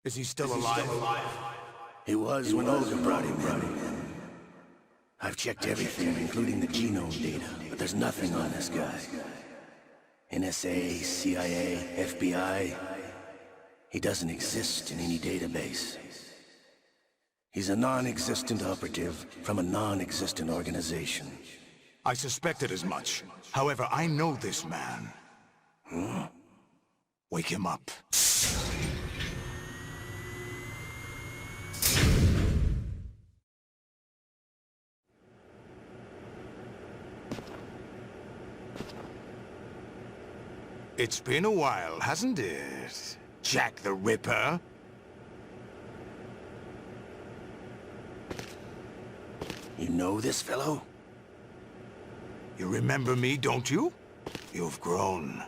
Is he still alive? He was when Olga brought him in. I've checked everything, including the genome data, but there's nothing on this guy. NSA, CIA, FBI. He doesn't exist in any database. He's a non-existent operative from a non-existent organization. I suspected as much. However, I know this man. Wake him up. It's been a while, hasn't it? Jack the Ripper? You know this fellow? You remember me, don't you? You've grown.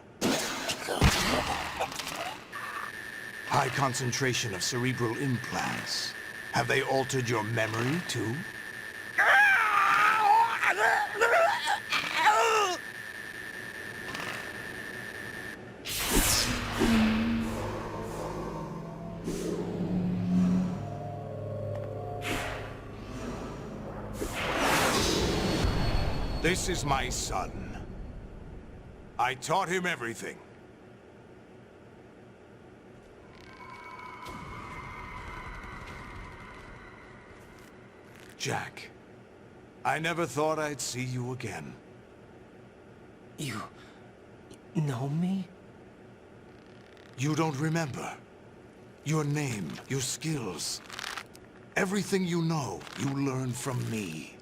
High concentration of cerebral implants. Have they altered your memory, too? This is my son. I taught him everything. Jack, I never thought I'd see you again. You know me? You don't remember. Your name, your skills. Everything you know, you learned from me.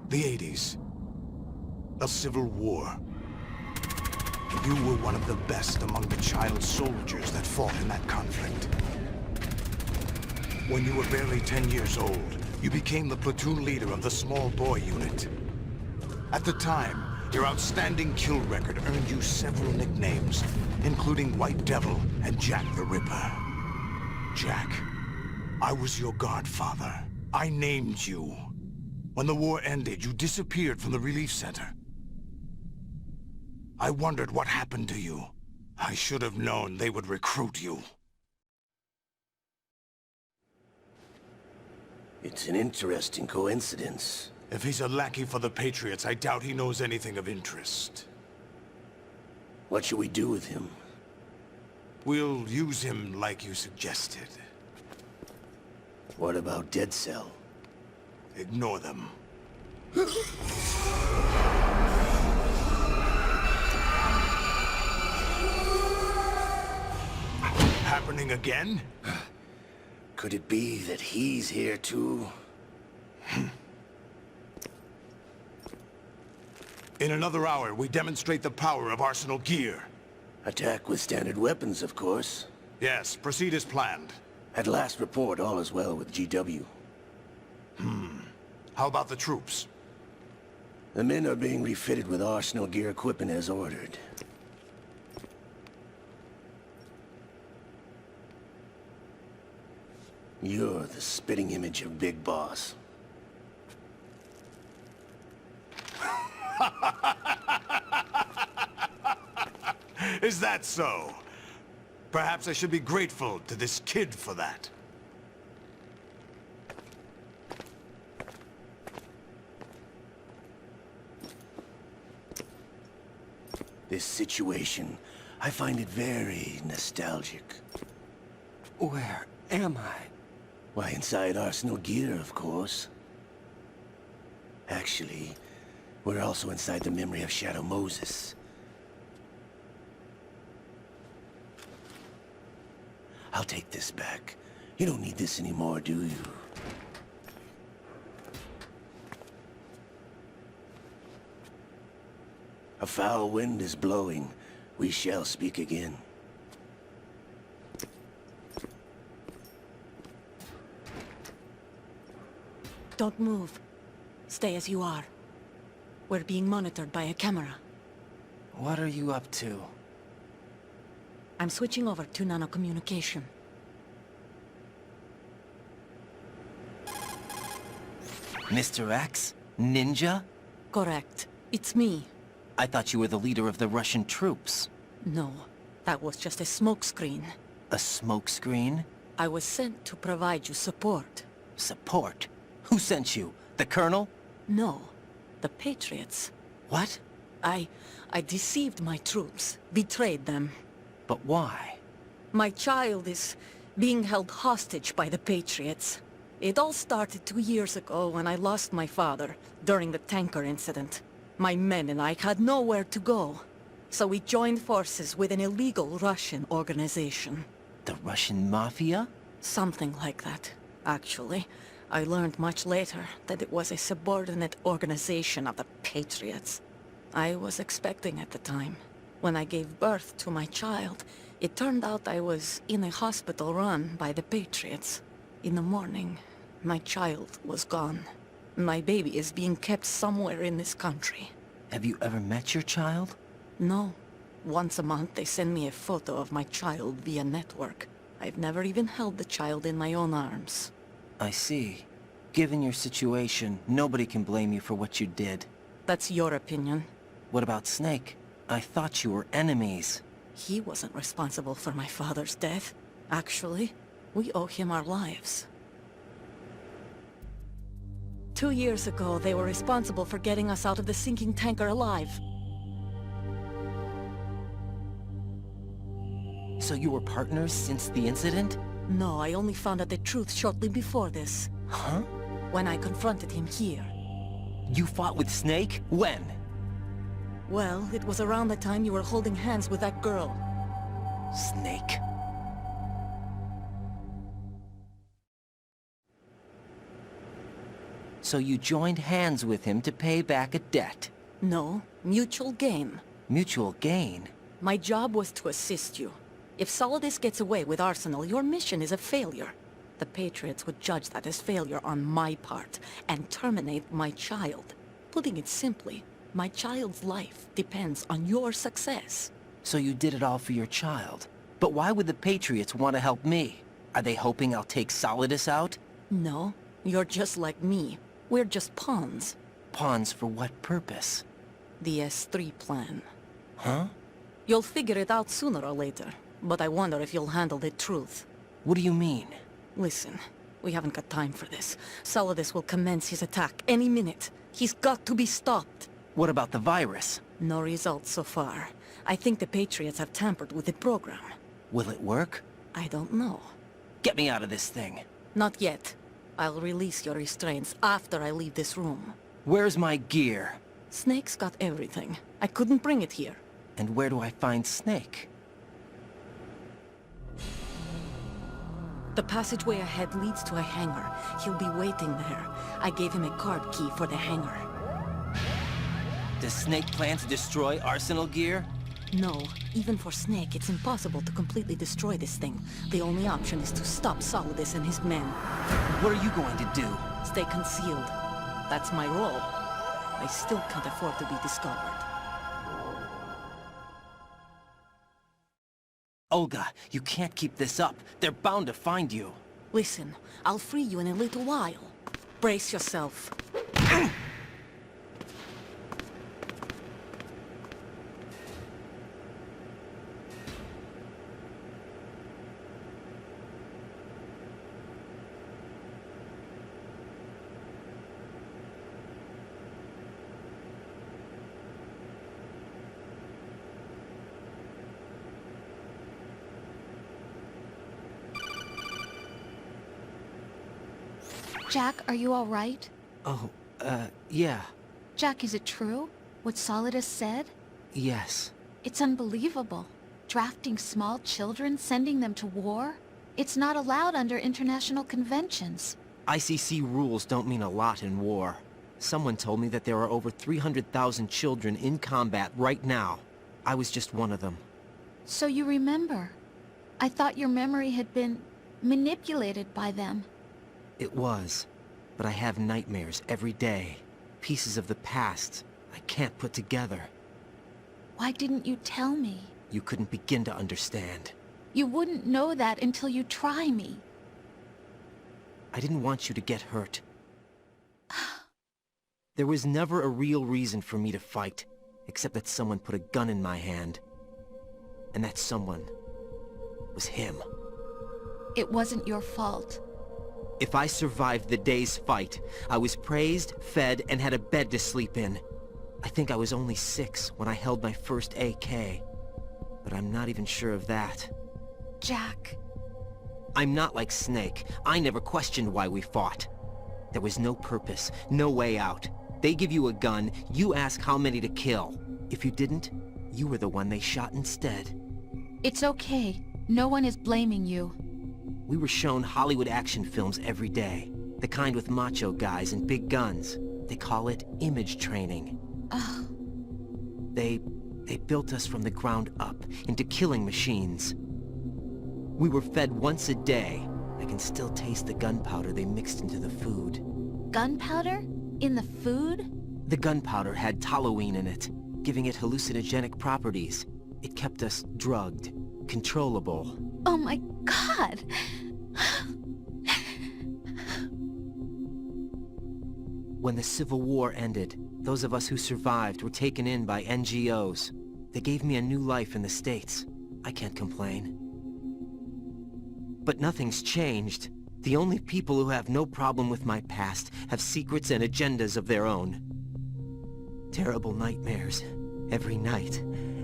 The 80s. A civil war. You were one of the best among the child soldiers that fought in that conflict. When you were barely 10 years old, you became the platoon leader of the small boy unit. At the time, your outstanding kill record earned you several nicknames, including White Devil and Jack the Ripper. Jack, I was your godfather. I named you. When the war ended, you disappeared from the relief center. I wondered what happened to you. I should have known they would recruit you. It's an interesting coincidence. If he's a lackey for the Patriots, I doubt he knows anything of interest. What should we do with him? We'll use him like you suggested. What about Dead Cell? Ignore them. Happening again? Could it be that he's here too? In another hour, we demonstrate the power of Arsenal gear. Attack with standard weapons, of course. Yes, proceed as planned. At last report, all is well with GW. How about the troops? The men are being refitted with Arsenal gear equipment as ordered. You're the spitting image of Big Boss. Is that so? Perhaps I should be grateful to this kid for that. This situation, I find it very nostalgic. Where am I? Why, inside Arsenal gear, of course. Actually, we're also inside the memory of Shadow Moses. I'll take this back. You don't need this anymore, do you? A foul wind is blowing. We shall speak again. Don't move. Stay as you are. We're being monitored by a camera. What are you up to? I'm switching over to nanocommunication. Mr. X? Ninja? Correct. It's me. I thought you were the leader of the Russian troops. No. That was just a smokescreen. A smokescreen? I was sent to provide you support. Support? Who sent you? The Colonel? No, the Patriots. What? I deceived my troops, betrayed them. But why? My child is being held hostage by the Patriots. It all started 2 years ago when I lost my father during the tanker incident. My men and I had nowhere to go, so we joined forces with an illegal Russian organization. The Russian Mafia? Something like that, actually. I learned much later that it was a subordinate organization of the Patriots. I was expecting at the time. When I gave birth to my child, it turned out I was in a hospital run by the Patriots. In the morning, my child was gone. My baby is being kept somewhere in this country. Have you ever met your child? No. Once a month they send me a photo of my child via network. I've never even held the child in my own arms. I see. Given your situation, nobody can blame you for what you did. That's your opinion. What about Snake? I thought you were enemies. He wasn't responsible for my father's death. Actually, we owe him our lives. 2 years ago, they were responsible for getting us out of the sinking tanker alive. So you were partners since the incident? No, I only found out the truth shortly before this. Huh? When I confronted him here. You fought with Snake? When? Well, it was around the time you were holding hands with that girl. Snake. So you joined hands with him to pay back a debt? No, mutual gain. Mutual gain? My job was to assist you. If Solidus gets away with Arsenal, your mission is a failure. The Patriots would judge that as failure on my part, and terminate my child. Putting it simply, my child's life depends on your success. So you did it all for your child. But why would the Patriots want to help me? Are they hoping I'll take Solidus out? No, you're just like me. We're just pawns. Pawns for what purpose? The S3 plan. Huh? You'll figure it out sooner or later, but I wonder if you'll handle the truth. What do you mean? Listen, we haven't got time for this. Solidus will commence his attack any minute. He's got to be stopped. What about the virus? No results so far. I think the Patriots have tampered with the program. Will it work? I don't know. Get me out of this thing. Not yet. I'll release your restraints after I leave this room. Where's my gear? Snake's got everything. I couldn't bring it here. And where do I find Snake? The passageway ahead leads to a hangar. He'll be waiting there. I gave him a card key for the hangar. Does Snake plan to destroy Arsenal gear? No, even for Snake, it's impossible to completely destroy this thing. The only option is to stop Solidus and his men. What are you going to do? Stay concealed. That's my role. I still can't afford to be discovered. Olga, you can't keep this up. They're bound to find you. Listen, I'll free you in a little while. Brace yourself. Jack, are you all right? Oh, yeah. Jack, is it true? What Solidus said? Yes. It's unbelievable. Drafting small children, sending them to war? It's not allowed under international conventions. ICC rules don't mean a lot in war. Someone told me that there are over 300,000 children in combat right now. I was just one of them. So you remember. I thought your memory had been manipulated by them. It was. But I have nightmares every day. Pieces of the past I can't put together. Why didn't you tell me? You couldn't begin to understand. You wouldn't know that until you try me. I didn't want you to get hurt. There was never a real reason for me to fight, except that someone put a gun in my hand. And that someone was him. It wasn't your fault. If I survived the day's fight, I was praised, fed, and had a bed to sleep in. I think I was only 6 when I held my first AK. But I'm not even sure of that. Jack. I'm not like Snake. I never questioned why we fought. There was no purpose, no way out. They give you a gun, you ask how many to kill. If you didn't, you were the one they shot instead. It's okay. No one is blaming you. We were shown Hollywood action films every day. The kind with macho guys and big guns. They call it image training. Ugh. They built us from the ground up into killing machines. We were fed once a day. I can still taste the gunpowder they mixed into the food. Gunpowder? In the food? The gunpowder had toluene in it, giving it hallucinogenic properties. It kept us drugged, controllable. Oh my God! When the Civil War ended, those of us who survived were taken in by NGOs. They gave me a new life in the States. I can't complain. But nothing's changed. The only people who have no problem with my past have secrets and agendas of their own. Terrible nightmares. Every night.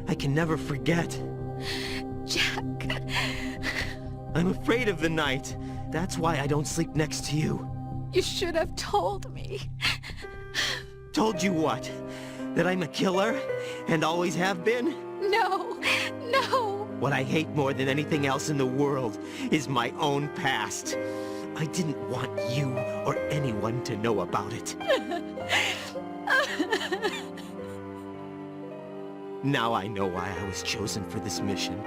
I can never forget. Jack. I'm afraid of the night. That's why I don't sleep next to you. You should have told me. Told you what? That I'm a killer? And always have been? No. No. What I hate more than anything else in the world is my own past. I didn't want you or anyone to know about it. Now I know why I was chosen for this mission.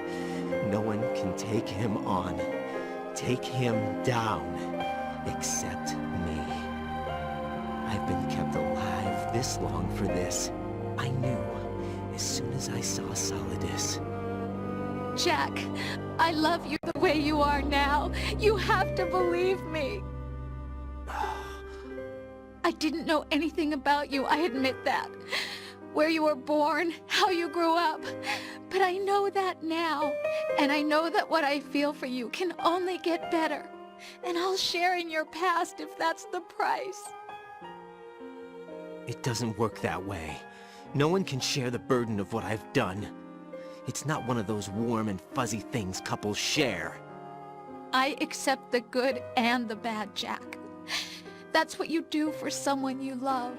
No one can take him on, take him down, except me. I've been kept alive this long for this. I knew as soon as I saw Solidus. Jack, I love you the way you are now. You have to believe me. I didn't know anything about you, I admit that. Where you were born, how you grew up. But I know that now. And I know that what I feel for you can only get better. And I'll share in your past if that's the price. It doesn't work that way. No one can share the burden of what I've done. It's not one of those warm and fuzzy things couples share. I accept the good and the bad, Jack. That's what you do for someone you love.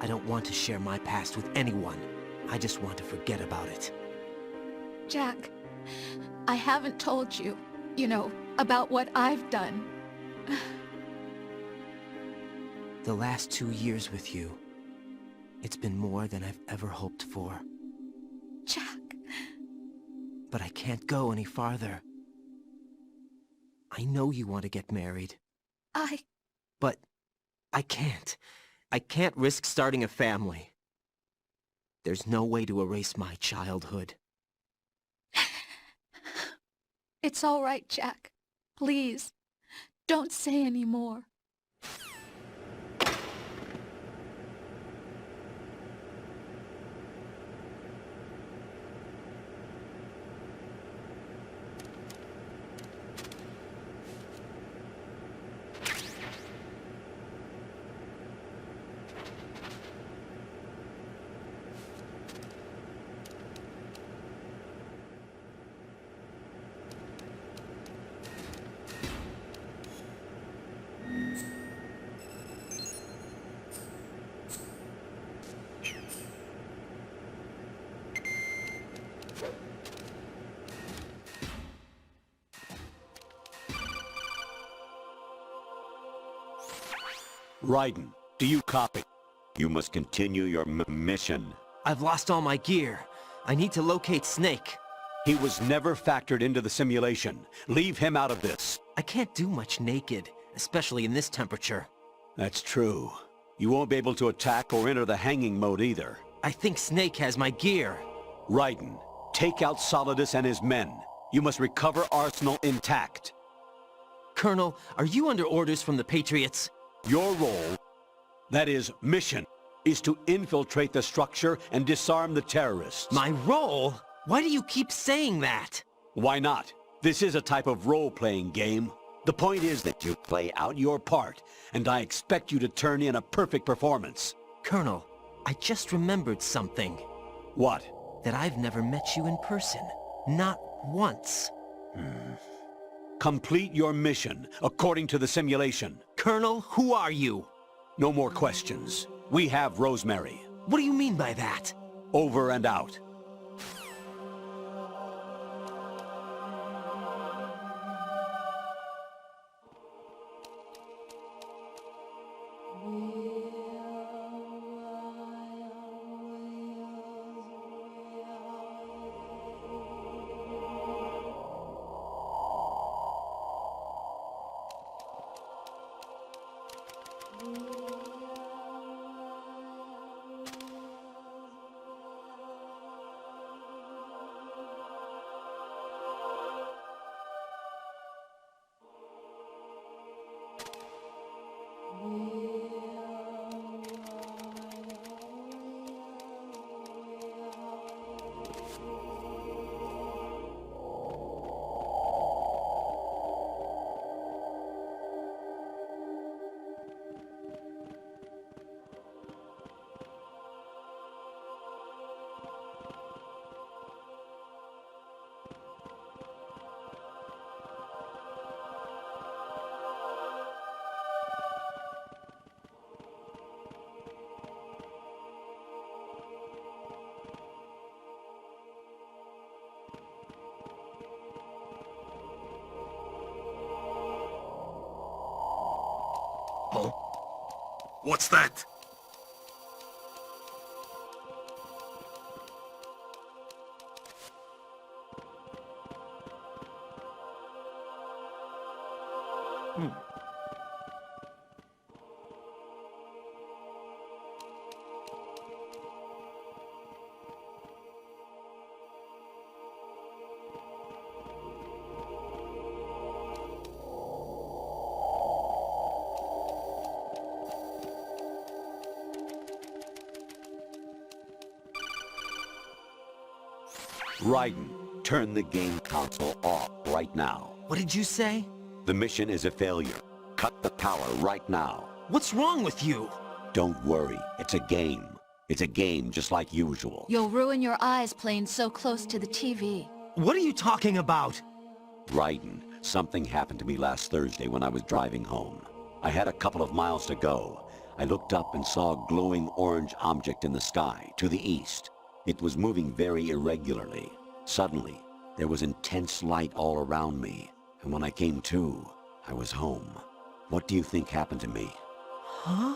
I don't want to share my past with anyone. I just want to forget about it. Jack, I haven't told you, about what I've done. The last 2 years with you, it's been more than I've ever hoped for. Jack. But I can't go any farther. I know you want to get married. But I can't. I can't risk starting a family. There's no way to erase my childhood. It's all right, Jack. Please, don't say any more. Raiden, do you copy? You must continue your mission. I've lost all my gear. I need to locate Snake. He was never factored into the simulation. Leave him out of this. I can't do much naked, especially in this temperature. That's true. You won't be able to attack or enter the hanging mode either. I think Snake has my gear. Raiden, take out Solidus and his men. You must recover Arsenal intact. Colonel, are you under orders from the Patriots? Your role, that is, mission, is to infiltrate the structure and disarm the terrorists. My role? Why do you keep saying that? Why not? This is a type of role-playing game. The point is that you play out your part, and I expect you to turn in a perfect performance. Colonel, I just remembered something. What? That I've never met you in person. Not once. Complete your mission, according to the simulation. Colonel, who are you? No more questions. We have Rosemary. What do you mean by that? Over and out. What's that? Raiden, turn the game console off right now. What did you say? The mission is a failure. Cut the power right now. What's wrong with you? Don't worry, it's a game. It's a game just like usual. You'll ruin your eyes playing so close to the TV. What are you talking about? Raiden, something happened to me last Thursday when I was driving home. I had a couple of miles to go. I looked up and saw a glowing orange object in the sky, to the east. It was moving very irregularly. Suddenly, there was intense light all around me, and when I came to, I was home. What do you think happened to me? Huh?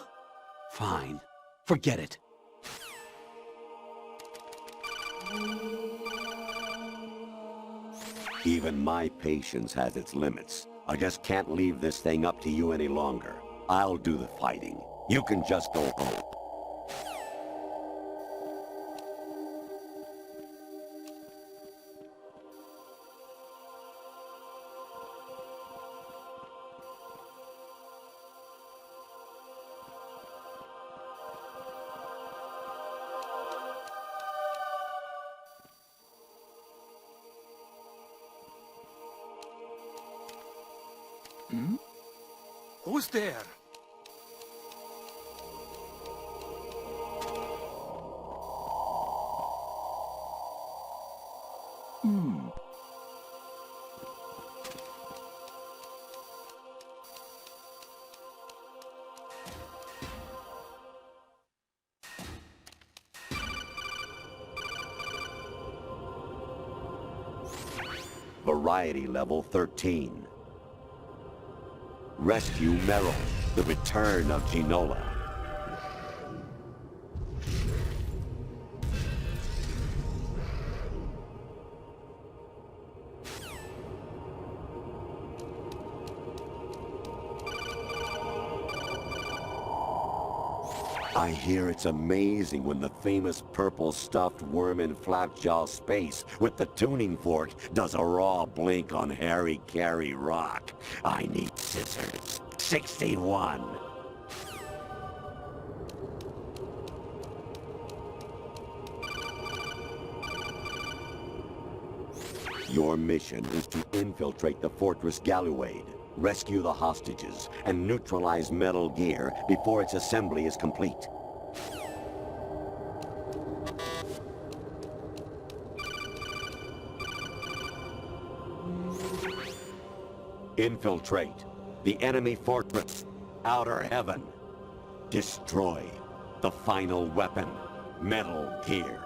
Fine. Forget it. Even my patience has its limits. I just can't leave this thing up to you any longer. I'll do the fighting. You can just go home. Who's there? Variety level 13. Rescue Meryl, the return of Ginola. I hear it's amazing when the famous purple stuffed worm in Flapjaw space with the tuning fork does a raw blink on Harry Carey rock. I need scissors. 61. Your mission is to infiltrate the Fortress Galluade, rescue the hostages, and neutralize Metal Gear before its assembly is complete. Infiltrate the enemy fortress, Outer Heaven. Destroy the final weapon, Metal Gear.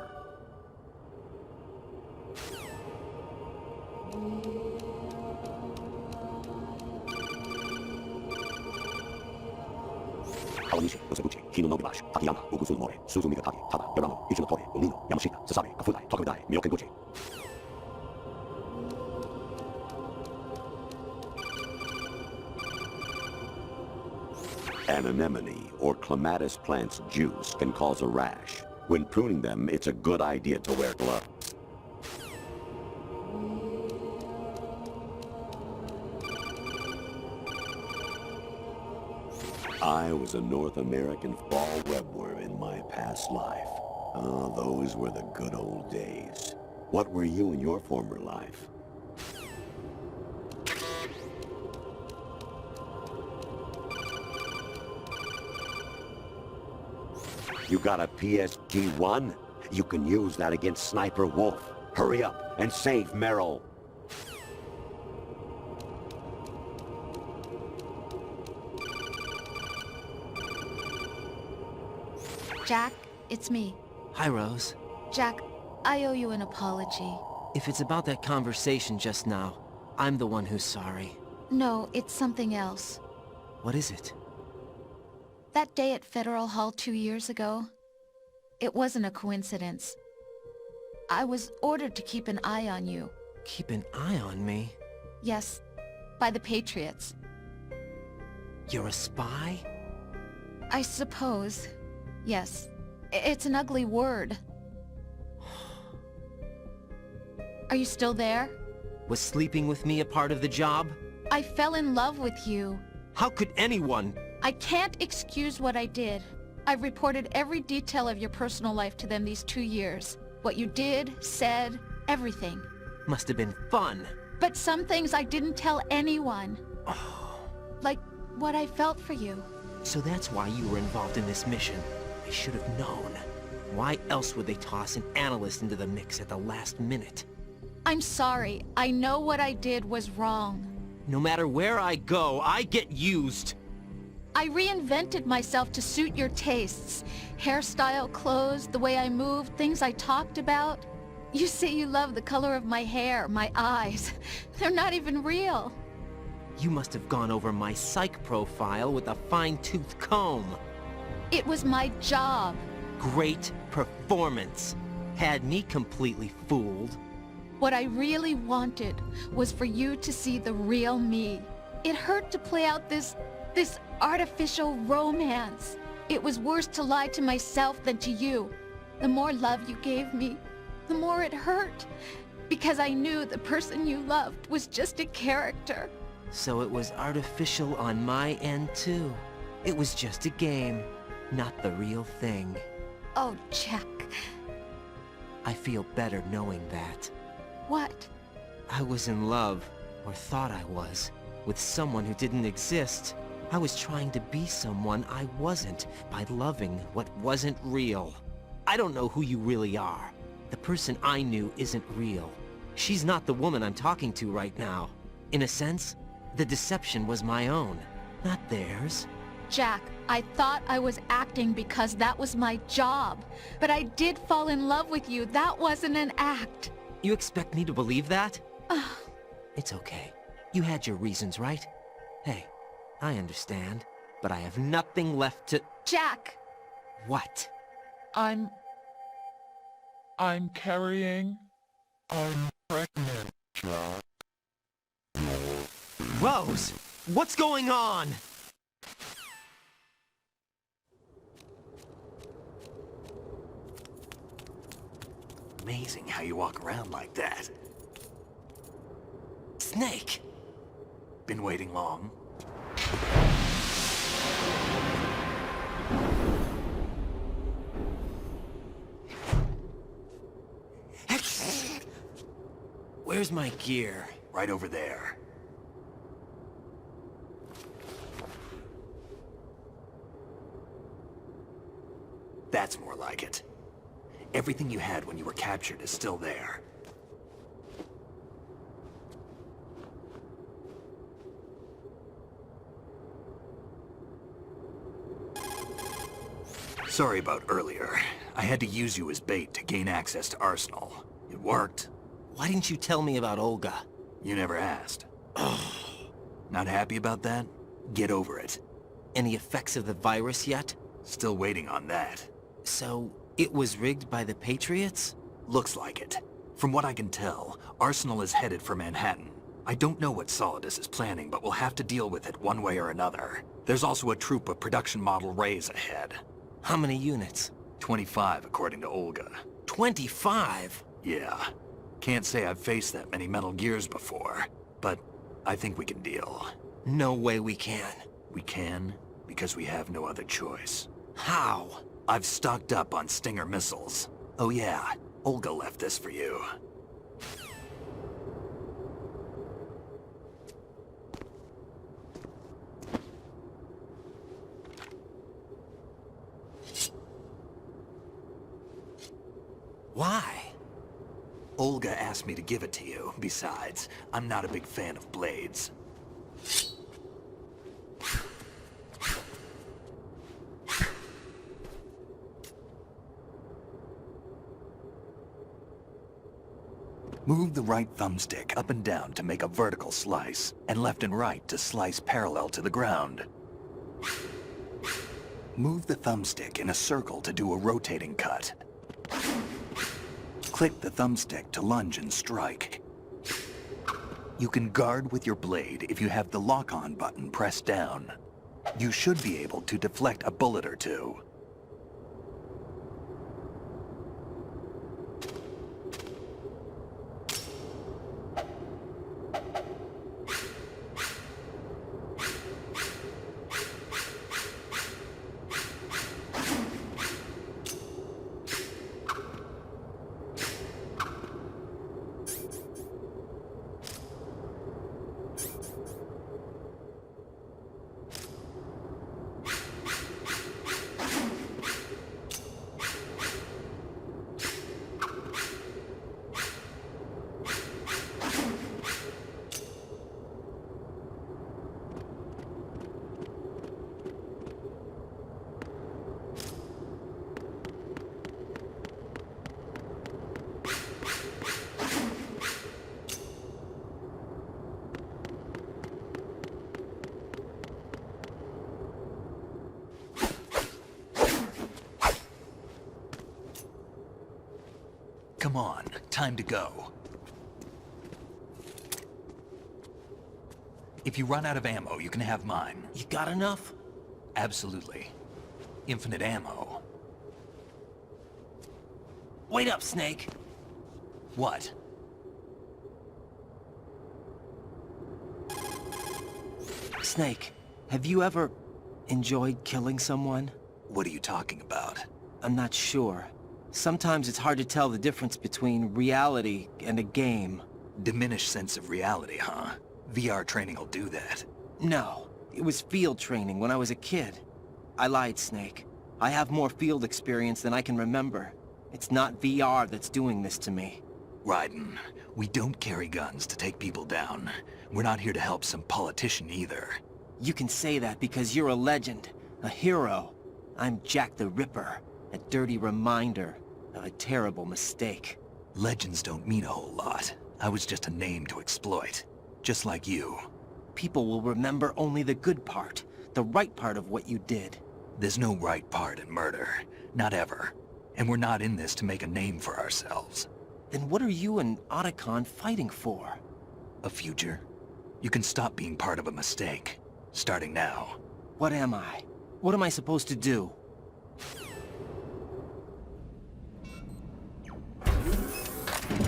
Awanishi, consecuencia, Hino no Bibash, Takiyama, Ugusul More, Suzumiga Taki, Taba, Yorano, Ichinotore, Unino, Yamashita, Sasabe, Kafudai, Tokudai, Miyokenguchi. An anemone or clematis plant's juice can cause a rash. When pruning them, it's a good idea to wear gloves. I was a North American fall webworm in my past life. Oh, those were the good old days. What were you in your former life? You got a PSG-1? You can use that against Sniper Wolf. Hurry up and save Merrill. Jack, it's me. Hi, Rose. Jack, I owe you an apology. If it's about that conversation just now, I'm the one who's sorry. No, it's something else. What is it? That day at Federal Hall 2 years ago, it wasn't a coincidence. I was ordered to keep an eye on you. Keep an eye on me? Yes, by the Patriots. You're a spy? I suppose. Yes. It's an ugly word. Are you still there? Was sleeping with me a part of the job? I fell in love with you. How could anyone? I can't excuse what I did. I've reported every detail of your personal life to them these 2 years. What you did, said, everything. Must have been fun. But some things I didn't tell anyone. Like what I felt for you. So that's why you were involved in this mission. I should have known. Why else would they toss an analyst into the mix at the last minute? I'm sorry. I know what I did was wrong. No matter where I go, I get used. I reinvented myself to suit your tastes. Hairstyle, clothes, the way I moved, things I talked about. You say you love the color of my hair, my eyes. They're not even real. You must have gone over my psych profile with a fine-tooth comb. It was my job. Great performance. Had me completely fooled. What I really wanted was for you to see the real me. It hurt to play out this artificial romance. It was worse to lie to myself than to you. The more love you gave me, the more it hurt. Because I knew the person you loved was just a character. So it was artificial on my end too. It was just a game, not the real thing. Oh, Jack. I feel better knowing that. What? I was in love, or thought I was, with someone who didn't exist. I was trying to be someone I wasn't by loving what wasn't real. I don't know who you really are. The person I knew isn't real. She's not the woman I'm talking to right now. In a sense, the deception was my own, not theirs. Jack, I thought I was acting because that was my job. But I did fall in love with you. That wasn't an act. You expect me to believe that? It's okay. You had your reasons, right? Hey, I understand, but I have nothing left to... Jack! What? I'm carrying... I'm pregnant, Jack. Rose! What's going on? Amazing how you walk around like that. Snake! Been waiting long? Where's my gear? Right over there. That's more like it. Everything you had when you were captured is still there. Sorry about earlier. I had to use you as bait to gain access to Arsenal. It worked. Why didn't you tell me about Olga? You never asked. Not happy about that? Get over it. Any effects of the virus yet? Still waiting on that. So, it was rigged by the Patriots? Looks like it. From what I can tell, Arsenal is headed for Manhattan. I don't know what Solidus is planning, but we'll have to deal with it one way or another. There's also a troop of production model Rays ahead. How many units? 25, according to Olga. 25? Yeah. Can't say I've faced that many Metal Gears before, but I think we can deal. No way we can. We can, because we have no other choice. How? I've stocked up on Stinger missiles. Oh yeah, Olga left this for you. Why? Olga asked me to give it to you. Besides, I'm not a big fan of blades. Move the right thumbstick up and down to make a vertical slice, and left and right to slice parallel to the ground. Move the thumbstick in a circle to do a rotating cut. Click the thumbstick to lunge and strike. You can guard with your blade if you have the lock-on button pressed down. You should be able to deflect a bullet or two. Come on, time to go. If you run out of ammo, you can have mine. You got enough? Absolutely. Infinite ammo. Wait up, Snake. What? Snake, have you ever enjoyed killing someone? What are you talking about? I'm not sure. Sometimes it's hard to tell the difference between reality and a game. Diminished sense of reality, huh? VR training will do that. No, it was field training when I was a kid. I lied, Snake. I have more field experience than I can remember. It's not VR that's doing this to me. Raiden, we don't carry guns to take people down. We're not here to help some politician either. You can say that because you're a legend, a hero. I'm Jack the Ripper, a dirty reminder of a terrible mistake. Legends don't mean a whole lot. I was just a name to exploit, just like you. People will remember only the good part, the right part of what you did. There's no right part in murder, not ever. And we're not in this to make a name for ourselves. Then what are you and Otacon fighting for? A future? You can stop being part of a mistake, starting now. What am I? What am I supposed to do?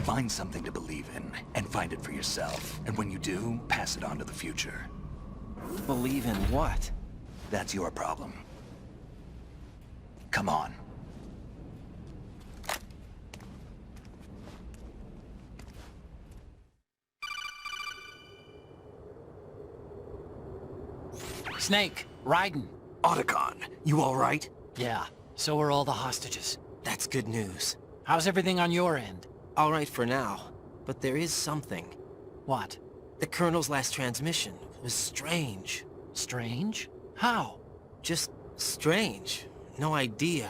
Find something to believe in, and find it for yourself. And when you do, pass it on to the future. Believe in what? That's your problem. Come on. Snake, Raiden. Otacon, you all right? Yeah, so are all the hostages. That's good news. How's everything on your end? All right for now, but there is something. What? The Colonel's last transmission was strange. Strange? How? Just strange. No idea.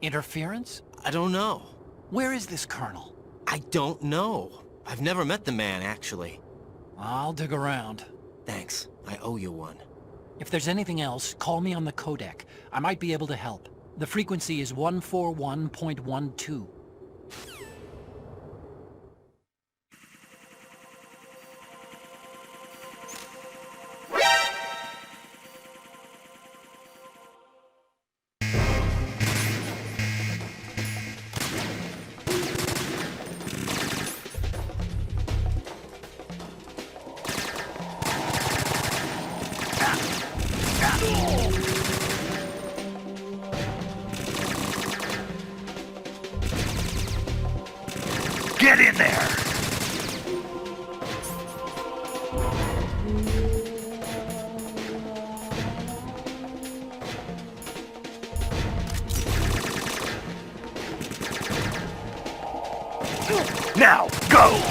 Interference? I don't know. Where is this Colonel? I don't know. I've never met the man, actually. I'll dig around. Thanks. I owe you one. If there's anything else, call me on the codec. I might be able to help. The frequency is 141.12. Get in there! Now, go!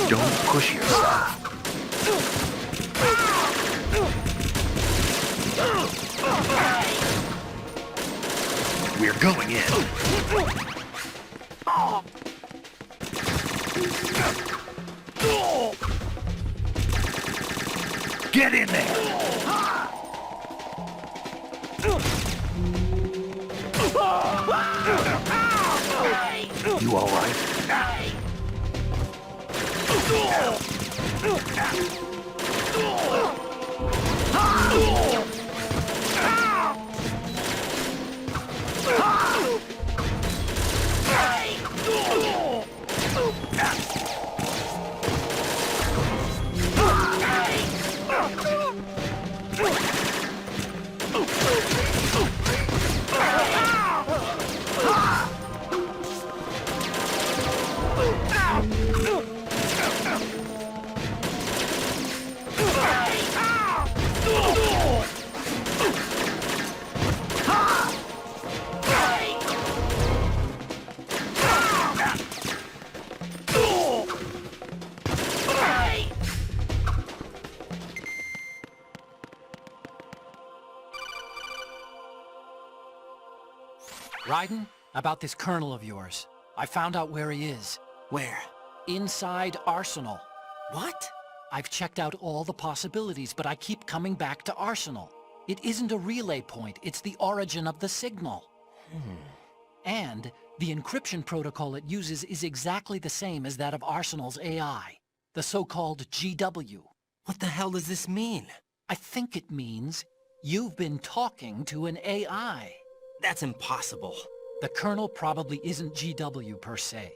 Don't push yourself. We're going in. Get in there! You all right? Raiden, about this Colonel of yours. I found out where he is. Where? Inside Arsenal. What? I've checked out all the possibilities, but I keep coming back to Arsenal. It isn't a relay point, it's the origin of the signal. And the encryption protocol it uses is exactly the same as that of Arsenal's AI, the so-called GW. What the hell does this mean? I think it means you've been talking to an AI. That's impossible. The Colonel probably isn't GW per se.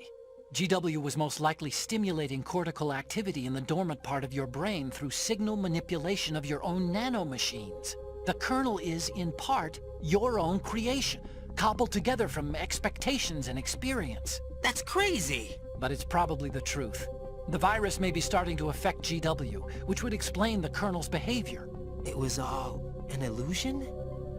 GW was most likely stimulating cortical activity in the dormant part of your brain through signal manipulation of your own nanomachines. The Colonel is, in part, your own creation, cobbled together from expectations and experience. That's crazy! But it's probably the truth. The virus may be starting to affect GW, which would explain the Colonel's behavior. It was all an illusion?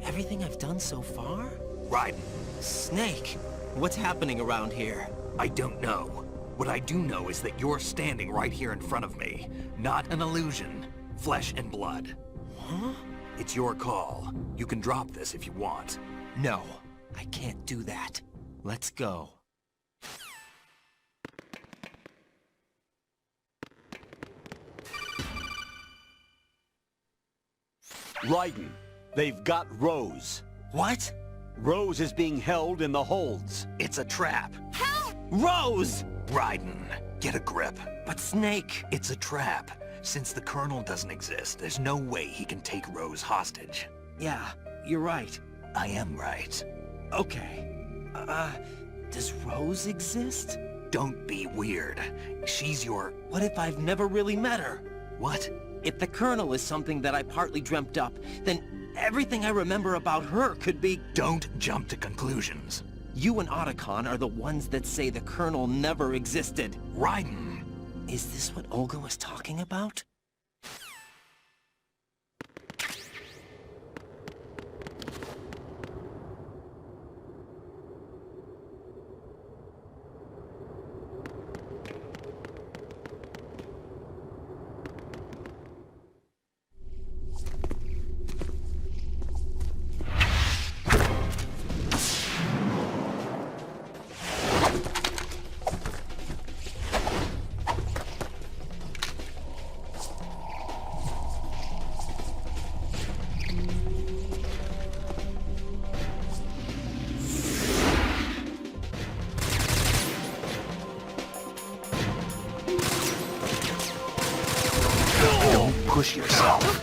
Everything I've done so far? Raiden, Snake, what's happening around here? I don't know. What I do know is that you're standing right here in front of me. Not an illusion. Flesh and blood. Huh? It's your call. You can drop this if you want. No, I can't do that. Let's go. Raiden, they've got Rose. What? Rose is being held in the holds. It's a trap. Rose! Raiden, get a grip. But Snake... It's a trap. Since the Colonel doesn't exist, there's no way he can take Rose hostage. Yeah, you're right. I am right. Okay. Does Rose exist? Don't be weird. She's your... What if I've never really met her? What? If the Colonel is something that I partly dreamt up, then Everything I remember about her could be... Don't jump to conclusions. You and Otacon are the ones that say the Colonel never existed. Raiden. Is this what Olga was talking about? Push yourself.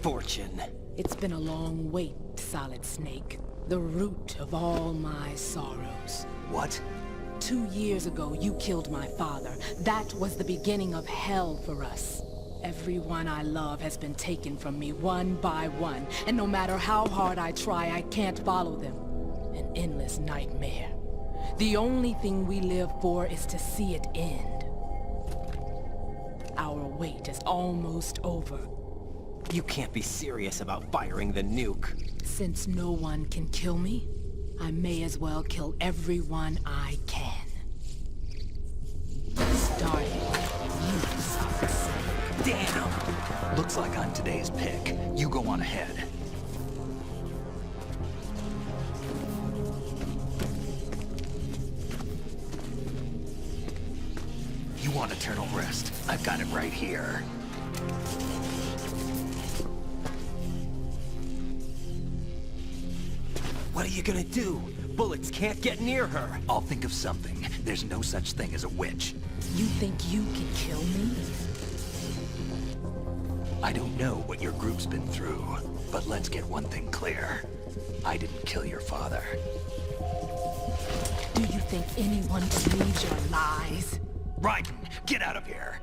Fortune. It's been a long wait, Solid Snake. The root of all my sorrows. What? 2 years ago, you killed my father. That was the beginning of hell for us. Everyone I love has been taken from me one by one, and no matter how hard I try, I can't follow them. An endless nightmare. The only thing we live for is to see it end. Our wait is almost over. You can't be serious about firing the nuke. Since no one can kill me, I may as well kill everyone I can. Starting with you, Solid Snake. Damn! Looks like I'm today's pick. You go on ahead. You want eternal rest? I've got it right here. What are you gonna do? Bullets can't get near her. I'll think of something. There's no such thing as a witch. You think you can kill me? I don't know what your group's been through, but let's get one thing clear. I didn't kill your father. Do you think anyone believes your lies? Raiden, get out of here!